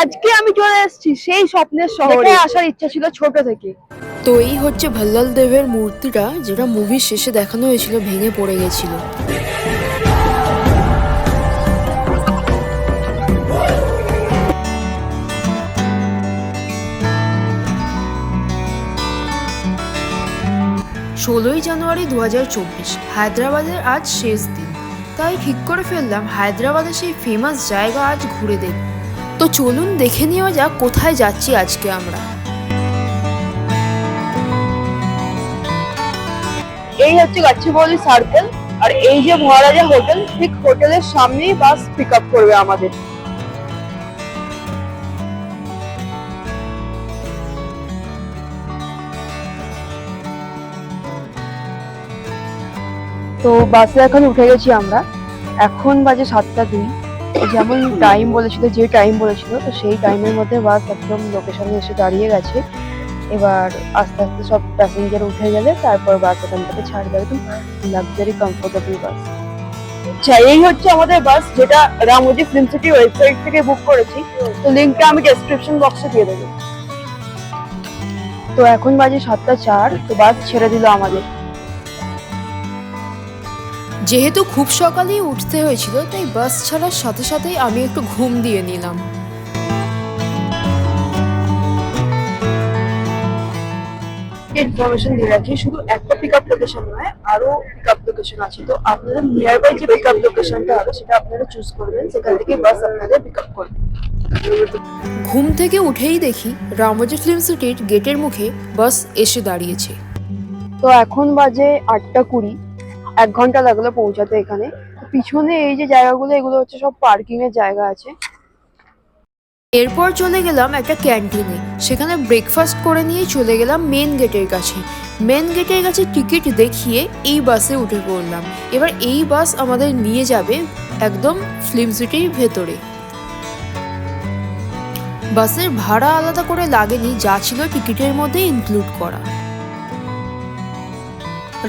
আজকে আমি চলে এসেছি সেই স্বপ্নের শহরে। আসার ইচ্ছা ছিল ছোট থেকে। তো এই হচ্ছে ভল্লাল দেবের মূর্তিটা, যেটা মুভির শেষে দেখানো হয়েছিল, ভেঙে পড়ে গেছিল। ষোলোই জানুয়ারি 2024, হায়দ্রাবাদের আজ শেষ দিন। তাই ঠিক করে ফেললাম হায়দ্রাবাদের সেই ফেমাস জায়গা আজ ঘুরে দেখব। তো চলুন দেখে নেওয়া যাক কোথায় যাচ্ছি আজকে আমরা। এই হচ্ছে গাছিবৌলি সার্কেল, আর এই যে মহারাজা হোটেল, ঠিক হোটেলের সামনেই বাস পিক আপ করবে আমাদের। তো বাসে এখন উঠে গেছি আমরা। এখন বাজে 7:02। যেমন টাইম বলেছিল, যে টাইম বলেছিল, তো সেই টাইমের মধ্যে বাস একদম লোকেশনে এসে দাঁড়িয়ে গেছে। এবার আস্তে আস্তে সব প্যাসেঞ্জার উঠে গেলে তারপর বাস ওখান থেকে ছাড়বে। একদম লাক্সারি কমফোর্টেবল বাস। আচ্ছা, এই হচ্ছে আমাদের বাস, যেটা রামোজি ফিল্ম সিটি ওয়েবসাইট থেকে বুক করেছি। তো লিঙ্কটা আমি ডেসক্রিপশন বক্সে দিয়ে দেবো। তো এখন বাজে 7:04। তো বাস ছেড়ে দিল আমাদের। যেহেতু খুব সকালেই উঠতে হয়েছিল, তাই বাস ছাড়ার সাথে সাথেই আমি একটু ঘুম দিয়ে নিলাম। ইনফরমেশন দিয়ে রাখি, শুধু একটা পিক আপ লোকেশন নয়, আরো পিক আপ লোকেশন আছে। তো আপনাদের নিয়ার বাই যে পিক আপ লোকেশনটা হবে সেটা আপনারা চুজ করবেন, সেখান থেকে বাস আপনাদের পিক আপ করবে। ঘুম থেকে উঠেই দেখি রামোজি ফিল্ম সিটির গেটের মুখে বাস এসে দাঁড়িয়েছে। তো এখন বাজে 8:20। 1 ঘন্টা লাগলো পৌঁছাতে এখানে। পিছনে এই যে জায়গাগুলো, এগুলো হচ্ছে সব পার্কিং এর জায়গা আছে। এরপর চলে গেলাম একটা ক্যান্টিনে, সেখানে ব্রেকফাস্ট করে নিয়ে চলে গেলাম মেন গেটের কাছে। মেন গেটের কাছে টিকিট দেখিয়ে এই বাসে উঠে পড়লাম। এবার এই বাস আমাদের নিয়ে যাবে একদম ফিল্ম সিটির ভেতরে। বাসের ভাড়া আলাদা করে লাগেনি, যা ছিল টিকিটের মধ্যে ইনক্লুড করা।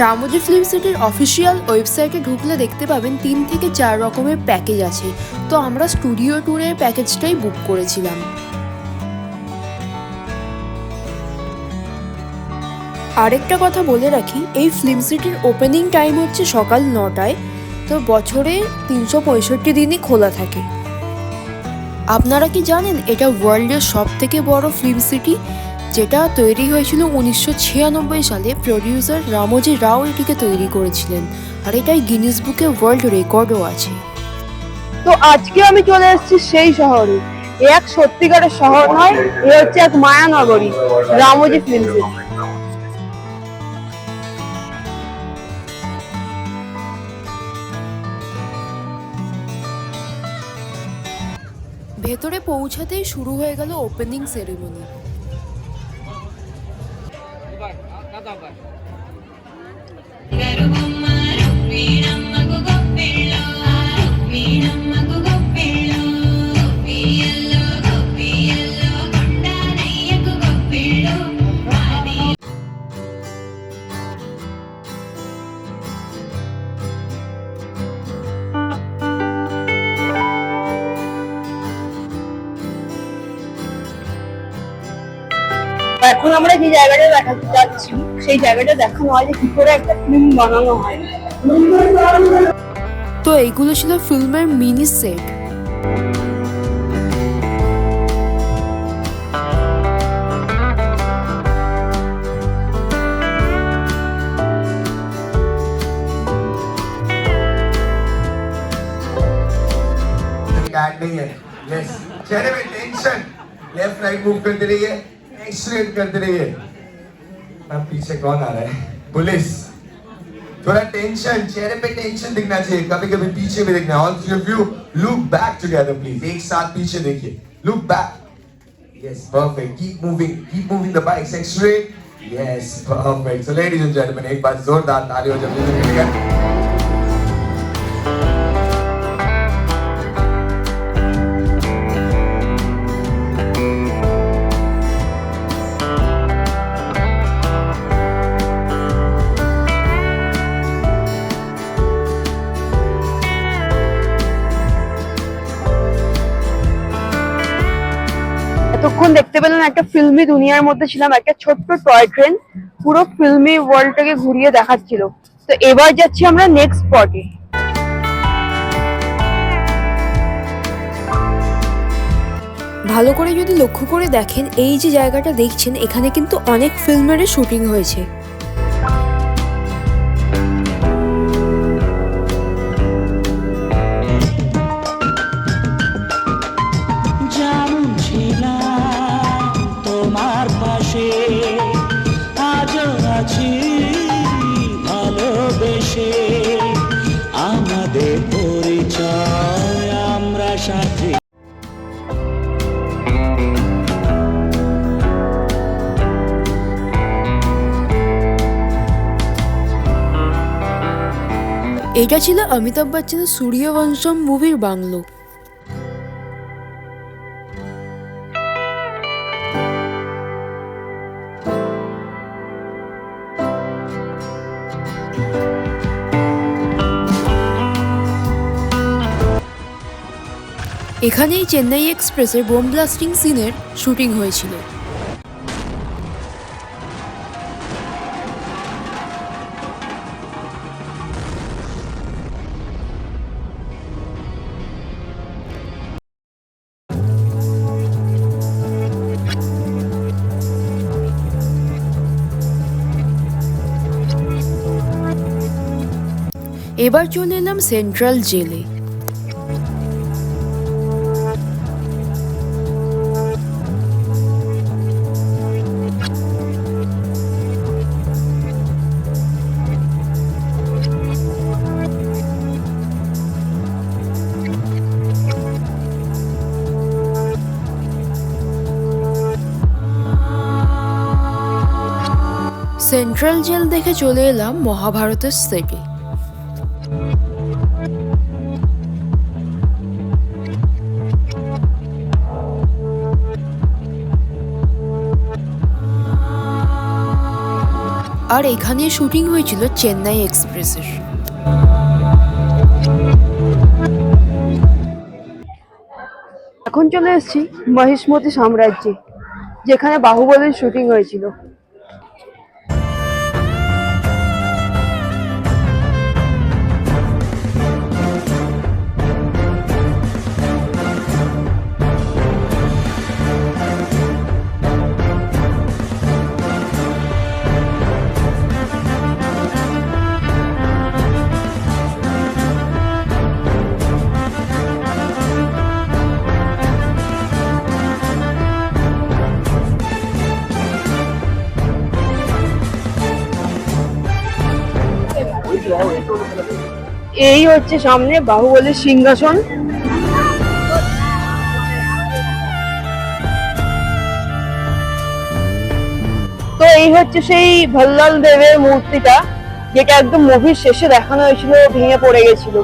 রামোজি ফিল্ম সিটির অফিসিয়াল ওয়েবসাইটে ঢুকলে দেখতে পাবেন 3 থেকে 4 রকমের প্যাকেজ আছে। তো আমরা স্টুডিও ট্যুরের প্যাকেজটাই বুক করেছিলাম। আরেকটা কথা বলে রাখি, এই ফিল্ম সিটির ওপেনিং টাইম হচ্ছে সকাল 9টায়। তো বছরে 365 দিনই খোলা থাকে। আপনারা কি জানেন এটা ওয়ার্ল্ডের সব থেকে বড় ফিল্ম সিটি, যেটা তৈরি হয়েছিল 1996 সালে। প্রডিউসার রামোজি রাও এটিকে তৈরি করেছিলেন, আর এটাই গিনিস বুকে ওয়ার্ল্ড রেকর্ডও আছে। তো আজকে আমি চলে এসেছি সেই শহরে। এ এক সত্যিকারের শহর নয়, এ হচ্ছে এক মায়ানগরী, রামোজি ফিল্ম সিটি। ভেতরে পৌঁছাতেই শুরু হয়ে গেল ওপেনিং সেরেমনি। এখন আমরা যে জায়গাটা দেখাতে যাচ্ছি, সেই জায়গাটা দেখানো হয় যে কি করে একটা ফিল্ম বানানো হয়। তো এইগুলো ছিল ফিল্মের মিনি সেট। नहीं है। यस, चेहरे में टेंशन, लेफ्ट राइट मूव करते रहिए, एक्सलेट करते रहिए। अब पीछे कौन आ रहा है? पुलिस। थोड़ा टेंशन, चेहरे पे टेंशन दिखना चाहिए, कभी कभी पीछे भी दिखना। All three of you look back together please. एक साथ पीछे देखिए, look back. Yes, perfect. Keep moving the bikes, accelerate. Yes, perfect. So ladies and gentleman, एक बार जोरदार तालियों जब मिलेगा। এতক্ষণ দেখতে পেলেন একটা ফিল্মি দুনিয়ার মধ্যে ছিলাম, একটা ছোট্ট টয় ট্রেন পুরো ফিল্মি ওয়ার্ল্ডটাকে ঘুরিয়ে দেখাচ্ছিল। তো এবার যাচ্ছি আমরা নেক্সট স্পটে। ভালো করে যদি লক্ষ্য করে দেখেন, এই যে জায়গাটা দেখছেন এখানে কিন্তু অনেক ফিল্মের শুটিং হয়েছে। যেমন ছিলাম তোমার পাশে, আজও আছি ভালোবেসে, আমাদের পরিচয় আমরা সাথে। এটা ছিল অমিতাভ বচ্চনের সূর্যবংশম মুভির বাংলো। এখানেই চেন্নাই এক্সপ্রেসের বোম ব্লাস্টিং সিনের শুটিং হয়েছিল। এবার চলে এলাম সেন্ট্রাল জেলে। সেন্ট্রাল জেল দেখে চলে এলাম মহাভারতের সেটে। আর এখানে শুটিং হয়েছিল চেন্নাই এক্সপ্রেসের। এখন চলে এসেছি মহিষ্মতি সাম্রাজ্যে, যেখানে বাহুবলীর শুটিং হয়েছিল। এই হচ্ছে সামনে বাহুবলীর সিংহাসন। তো এই হচ্ছে সেই ভল্লাল দেবের মূর্তিটা, যেটা একদম মুভির শেষে দেখানো হয়েছিল, ভেঙে পড়ে গেছিল।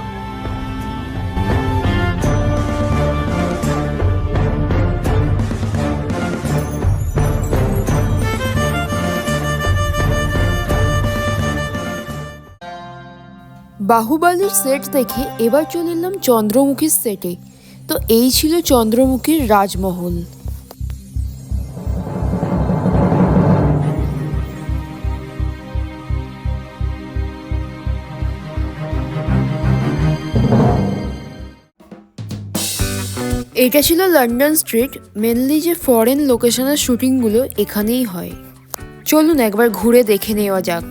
বাহুবলীর সেট দেখে এবার চলে এলাম চন্দ্রমুখীর সেটে। তো এই ছিল চন্দ্রমুখীর রাজমহল। এটা ছিল লন্ডন স্ট্রিট। মেনলি যে ফরেন লোকেশনের শুটিংগুলো এখানেই হয়। চলুন একবার ঘুরে দেখে নেওয়া যাক।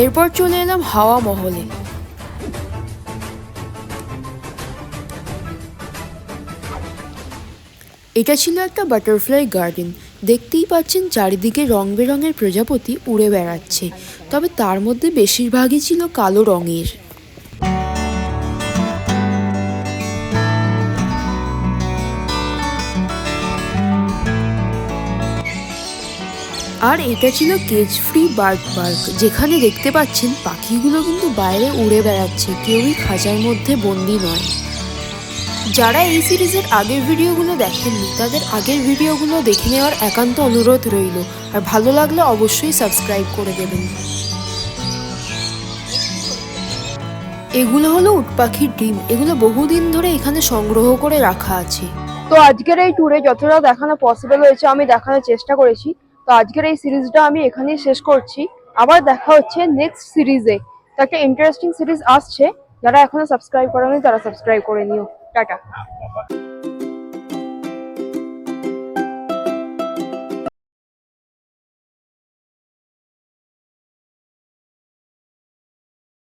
এরপর চলে এলাম হাওয়া মহলে। এটা ছিল একটা বাটারফ্লাই গার্ডেন। দেখতেই পাচ্ছেন চারিদিকে রং বেরঙের প্রজাপতি উড়ে বেড়াচ্ছে, তবে তার মধ্যে বেশিরভাগই ছিল কালো রঙের। আর এটা ছিল কেজ ফ্রি বার্ড পার্ক, যেখানে দেখতে পাচ্ছেন পাখিগুলো কিন্তু বাইরে উড়ে বেড়াচ্ছে, কেউই খাঁচার মধ্যে বন্দি নয়। যারা এই সিরিজের আগের ভিডিওগুলো দেখেননি তাদের আগের ভিডিওগুলো দেখে নেওয়ার একান্ত অনুরোধ রইল, আর ভালো লাগলে অবশ্যই সাবস্ক্রাইব করে দেবেন। এগুলো হলো উট পাখির ডিম, এগুলো বহুদিন ধরে এখানে সংগ্রহ করে রাখা আছে। তো আজকের এই ট্যুরে যতটা দেখানো পসিবল হয়েছে আমি দেখানোর চেষ্টা করেছি। তো আজকের এই সিরিজটা আমি এখানেই শেষ করছি। আবার দেখা হচ্ছে নেক্সট সিরিজে। তো একটা ইন্টারেস্টিং সিরিজ আসছে, যারা এখনো সাবস্ক্রাইব করেনি তারা সাবস্ক্রাইব করে নিও। টাটা।